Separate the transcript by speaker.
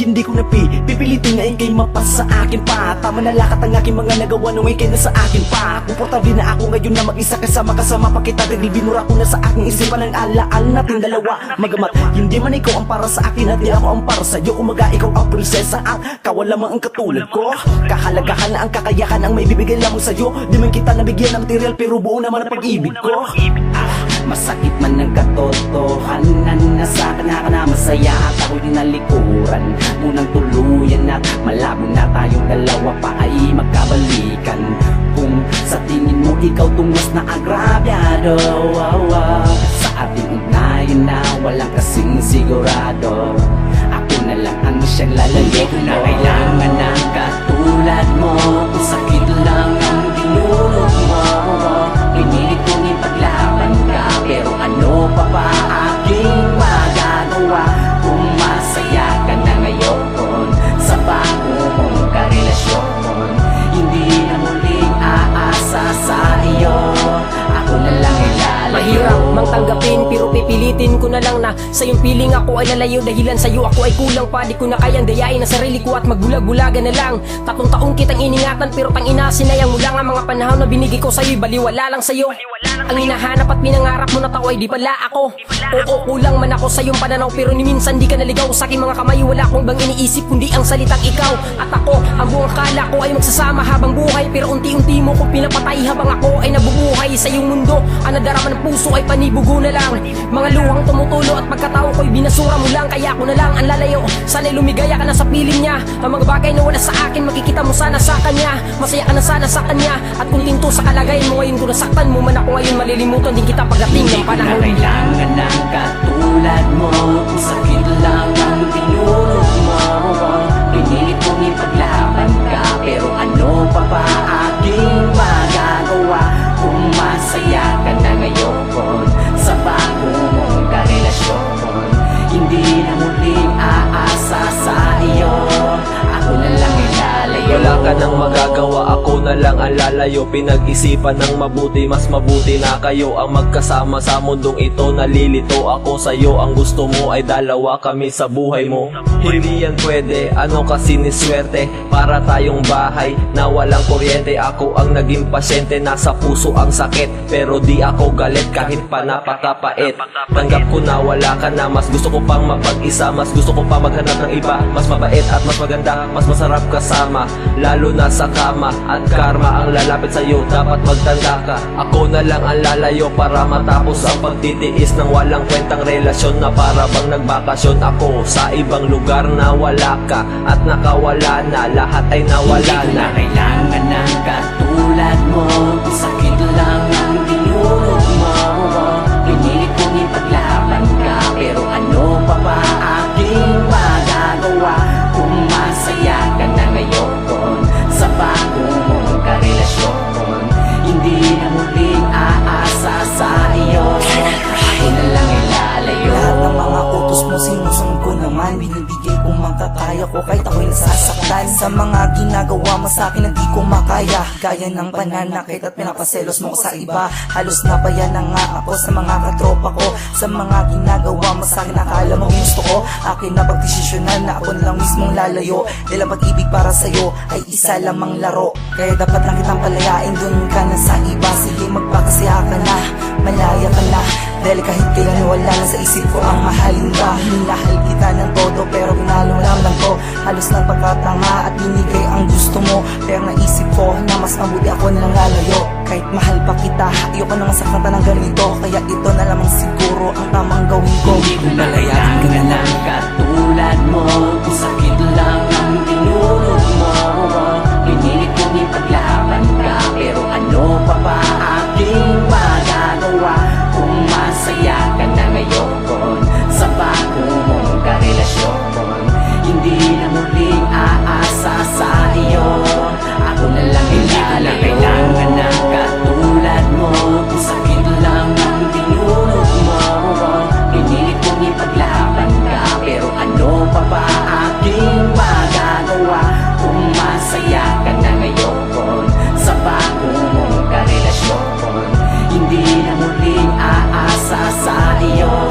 Speaker 1: hindi ko pipilitin ngayon kay mapas sa akin pa. Tama na lakat ang aking mga nagawa nung ikay na sa akin pa. Komportable na ako ngayon na mag-isa kasama pa kita. Dahil binura ko na sa aking isipan ang alaala natin dalawa. Magamat hindi man ikaw ang para sa akin at di ako ang para sa'yo. Kumaga ikaw ang prinsesa at kawalamang ang katulad ko. Kahalagahan na ang kakayahan ang may bibigay lamang sa'yo. Di man kita nabigyan ng material pero buo naman ang pag-ibig ko. Masakit man ang katotohanan na sa kanya ka na masaya at ako'y nalikuran munang tuluyan at malabo na tayong dalawa pa ay magkabalikan. Kung sa tingin mo ikaw tumas na agrabyado, sa ating ugnayan na walang kasing sigurado, ako na lang ang siyang lalayo. Kung na kailangan ng katulad mo, kung sakit lang ang dinulog mo, pinilit kong ipaglaban ka, pero ano pa ba aking magagawa? Kung masaya ka na ngayon sa bago mong karelasyon, hindi na muling aasa sa iyo, ako na lang ay lalayo.
Speaker 2: Mahirap mang tanggapin pero pipilitin ko na lang na sa iyong piling ako ay lalayo. Dahilan sa iyo ako ay kulang pa, di ko na kayang dayain ang sarili ko at magbulag-bulagan na lang. 3 taong kitang iningatan pero tangina sinayang mo lang ang mga panahon na binigay ko sa'yo'y baliwala lang sa'yo. Ang hinahanap at pinangarap mo na tao ay di pala ako. Oo, kulang man ako sa iyong pananaw pero ni minsan di ka naligaw sa aking mga kamay. Wala akong ibang iniisip kundi ang salitang ikaw at ako. Ang buong akala ko ay magsasama habang buhay pero unti-unti mo ko pinapatay habang ako ay nabubuhay sa iyong mundo. Ang nadarama ng puso ay panibugo na lang. Mga luhang tumutulo at pagkatao ko'y binasura mo lang. Kaya ako na lang ang lalayo. Sana'y lumigaya ka na sa piling niya. Ang mga bagay na wala sa akin makikita mo sana sa kanya. Masaya ka na sana sa kanya at kuntinto sa kalagayan mo ngayon. Kung nasaktan mo man ako ngayon, malilimutan din kita pagdating ng panahon.
Speaker 1: Hindi ko na kailangan ng katulad mo, kung sakit lang ang tinulog mo, pinilit kong ipaglaban ka, pero ano pa ba aking magagawa? Kung masaya ka na ngayon sa bago mong karelasyon, hindi na muling aasa sa iyo, ako na lang ay lalayo.
Speaker 3: Wala ka nang magagawa, ako na lang ang lalayo. Pinag-isipan ng mabuti, mas mabuti na kayo ang magkasama sa mundong ito. Nalilito ako sa'yo, ang gusto mo ay dalawa kami sa buhay mo. Hindi yan pwede, ano kasi ni swerte, para tayong bahay na walang kuryente. Ako ang naging pasyente, nasa puso ang sakit, pero di ako galit kahit pa napakapait. Tanggap ko na wala ka na, mas gusto ko pang mapag-isa, mas gusto ko pa maghanap ng iba, mas mabait at mas maganda, mas masarap kasama, lalo na sa kama. At karma ang lalapit sa'yo, dapat magtanda ka. Ako na lang ang lalayo para matapos ang pagtitiis ng walang kwentang relasyon na para bang nagbakasyon ako sa ibang lugar na wala ka at nakawala na, lahat ay nawala
Speaker 1: Hindi ko
Speaker 3: na.
Speaker 1: na kailangan ng katulad mo, kung sakit lang ang dinulog mo, pinilit kong ipaglaban ka, pero ano pa ba aking magagawa? Kung masaya ka na ngayon sa bago mong karelasyon, hindi na muling aasa sa iyo, ako na lang ay lalayo.
Speaker 4: Lahat ng mga utos mo sinusunod ko naman, binibigay kong makakaya ko kahit ako'y nasasaktan. Sa mga ginagawa mo sa akin na di ko makaya, gaya ng pananakit at pinapaselos mo ko sa iba. Halos napaya na nga ako sa mga katropa ko. Sa mga ginagawa mo sa akin, akala mo gusto ko. Akin na pagdesisyonan na ako na lang mismong lalayo, dahil ang pag-ibig para sa'yo ay isa lamang laro. Kaya dapat lang kitang palayain, dun ka na sa iba. Sige magpakasaya ka na, malaya ka na, dahil kahit kailan wala na sa isip ko ang mahalin ka. Minahal kita ng todo pero pinalo lang ko. Halos ng pagkatanga at binigay ang gusto mo, pero naisip ko na mas mabuti ako na lang lalayo. Kahit mahal pa kita, ayoko nang saktan ng ganito, kaya ito na lamang siguro ang tamang gawin ko.
Speaker 1: Hindi ko na kailangan ng katulad mo, kung sakit lang ang dinulog mo, pinilit kong ipaglaban ka, pero ano pa ba aking magagawa? Kung masaya ka na ngayon sa bago mong karelasyon, hindi na muling aasa sa iyo, ako na lang ay lalayo. Kailangan ng katulad mo, kung sakit lang ang dinulog mo, pinilit kong ipaglaban ka, pero ano pa ba aking magagawa? Kung masaya ka na ngayon sa bago mong karelasyon, hindi na muling aasa sa iyo,